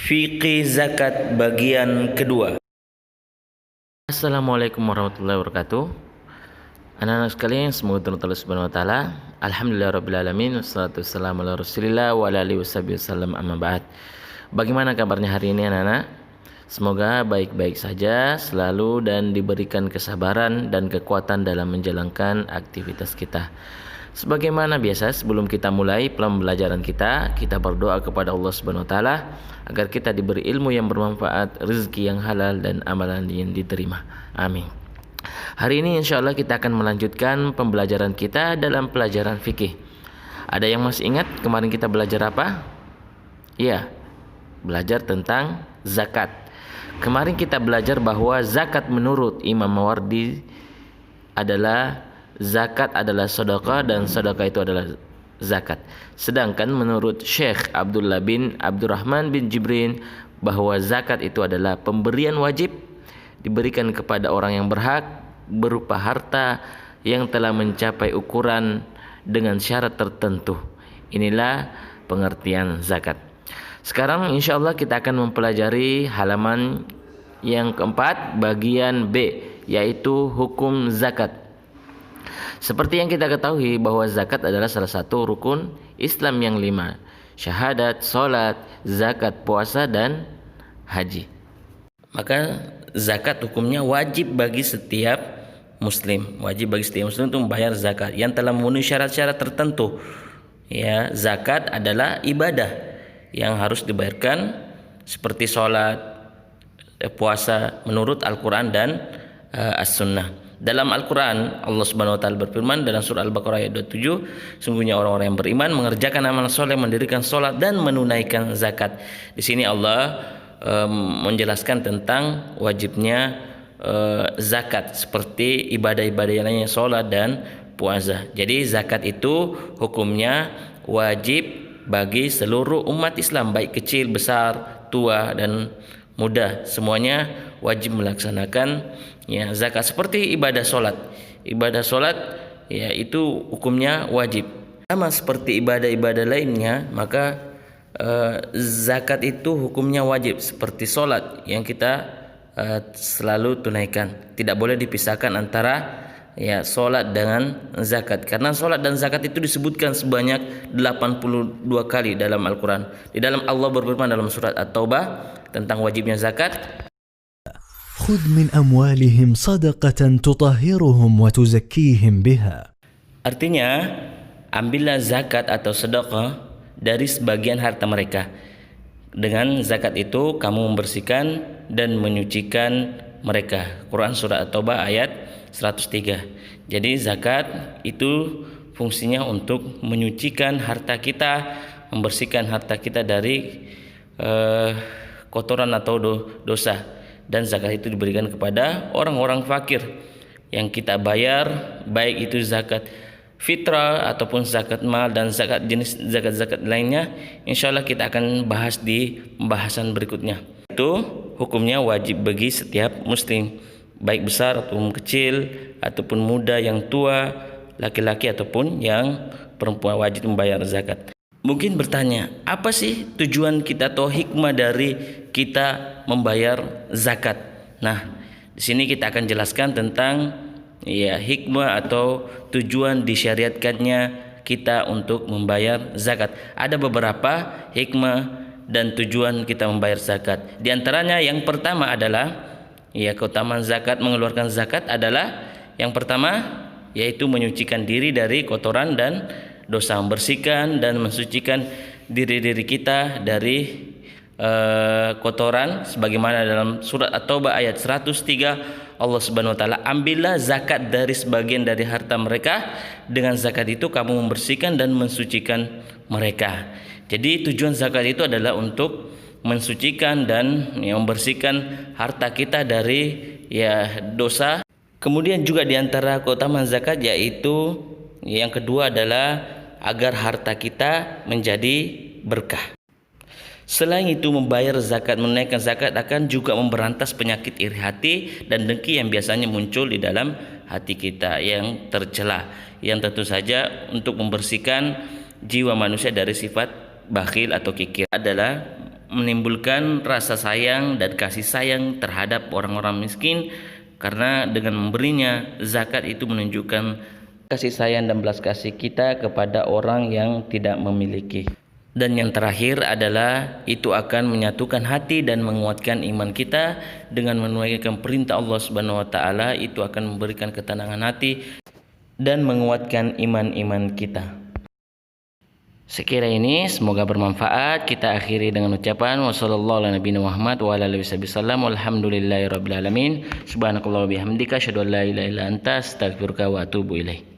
Fikih zakat bagian kedua. Assalamualaikum warahmatullahi wabarakatuh. Anak-anak sekalian, semoga Allah Subhanahu wa taala. Alhamdulillahirabbil alamin, wassalatu wassalamu ala Rasulillah wa ala alihi wasallam, amma ba'd. Bagaimana kabarnya hari ini anak-anak? Semoga baik-baik saja selalu dan diberikan kesabaran dan kekuatan dalam menjalankan aktivitas kita. Sebagaimana biasa, sebelum kita mulai pembelajaran kita berdoa kepada Allah Subhanahu wa taala agar kita diberi ilmu yang bermanfaat, rezeki yang halal dan amalan yang diterima. Amin. Hari ini insyaallah kita akan melanjutkan pembelajaran kita dalam pelajaran fikih. Ada yang masih ingat kemarin kita belajar apa? Iya, belajar tentang zakat. Kemarin kita belajar bahwa zakat menurut Imam Mawardi adalah zakat adalah sedekah dan sedekah itu adalah zakat. Sedangkan menurut Syekh Abdullah bin Abdurrahman bin Jibrin bahwa zakat itu adalah pemberian wajib diberikan kepada orang yang berhak berupa harta yang telah mencapai ukuran dengan syarat tertentu. Inilah pengertian zakat. Sekarang insyaallah kita akan mempelajari halaman yang keempat bagian B, yaitu hukum zakat. Seperti yang kita ketahui bahwa zakat adalah salah satu rukun Islam yang 5. Syahadat, salat, zakat, puasa dan haji. Maka zakat hukumnya wajib bagi setiap muslim. Wajib bagi setiap muslim untuk membayar zakat yang telah memenuhi syarat-syarat tertentu. Ya, zakat adalah ibadah yang harus dibayarkan seperti salat, puasa menurut Al-Qur'an dan As-Sunnah. Dalam Al-Quran, Allah Subhanahu wa taala berfirman dalam surah Al-Baqarah ayat 27, sungguhnya orang-orang yang beriman mengerjakan amal soleh, mendirikan sholat dan menunaikan zakat. Di sini Allah menjelaskan tentang wajibnya zakat seperti ibadah-ibadah yang lainnya, sholat dan puasa. Jadi zakat itu hukumnya wajib bagi seluruh umat Islam, baik kecil, besar, tua dan muda, semuanya wajib melaksanakan ya zakat. Seperti ibadah solat ya itu hukumnya wajib. Sama seperti ibadah-ibadah lainnya, maka zakat itu hukumnya wajib seperti solat yang kita selalu tunaikan. Tidak boleh dipisahkan antara ya solat dengan zakat, karena solat dan zakat itu disebutkan sebanyak 82 kali dalam Al-Quran. Di dalam Allah berfirman dalam surat At-Taubah tentang wajibnya zakat, خذ من أموالهم صدقة تطهرهم وتزكيهم بها. Artinya, ambillah zakat atau sedekah dari sebagian harta mereka. Dengan zakat itu kamu membersihkan dan menyucikan mereka. Quran surah At-Taubah ayat 103. Jadi zakat itu fungsinya untuk menyucikan harta kita, membersihkan harta kita dari kotoran atau dosa. Dan zakat itu diberikan kepada orang-orang fakir yang kita bayar, baik itu zakat fitrah ataupun zakat mal dan zakat jenis zakat-zakat lainnya. Insyaallah kita akan bahas di pembahasan berikutnya. Itu hukumnya wajib bagi setiap muslim, baik besar ataupun kecil, ataupun muda yang tua, laki-laki ataupun yang perempuan, wajib membayar zakat. Mungkin bertanya, apa sih tujuan kita atau hikmah dari kita membayar zakat? Nah, di sini kita akan jelaskan tentang ya hikmah atau tujuan disyariatkannya kita untuk membayar zakat. Ada beberapa hikmah dan tujuan kita membayar zakat. Di antaranya yang pertama adalah ya keutamaan zakat, mengeluarkan zakat adalah yang pertama yaitu menyucikan diri dari kotoran dan dosa, membersihkan dan mensucikan diri-diri kita dari kotoran, sebagaimana dalam surat At-Taubah ayat 103 Allah Subhanahu wa taala, ambillah zakat dari sebagian dari harta mereka, dengan zakat itu kamu membersihkan dan mensucikan mereka. Jadi tujuan zakat itu adalah untuk mensucikan dan membersihkan harta kita dari ya dosa. Kemudian juga diantara keutamaan zakat yaitu yang kedua adalah agar harta kita menjadi berkah. Selain itu, membayar zakat, menunaikan zakat akan juga memberantas penyakit iri hati dan dengki yang biasanya muncul di dalam hati kita yang tercela, yang tentu saja untuk membersihkan jiwa manusia dari sifat bakhil atau kikir adalah menimbulkan rasa sayang dan kasih sayang terhadap orang-orang miskin, karena dengan memberinya zakat itu menunjukkan kasih sayang dan belas kasih kita kepada orang yang tidak memiliki. Dan yang terakhir adalah itu akan menyatukan hati dan menguatkan iman kita dengan menunaikan perintah Allah Subhanahu wa taala. Itu akan memberikan ketenangan hati dan menguatkan iman-iman kita. Sekira ini semoga bermanfaat. Kita akhiri dengan ucapan wassallallahu ala nabiyina Muhammad wa ala alihi wasallam walhamdulillahirabbil alamin. Subhanakallah wa bihamdika asyhadu an la ilaha illa anta astaghfiruka wa atubu ilaik.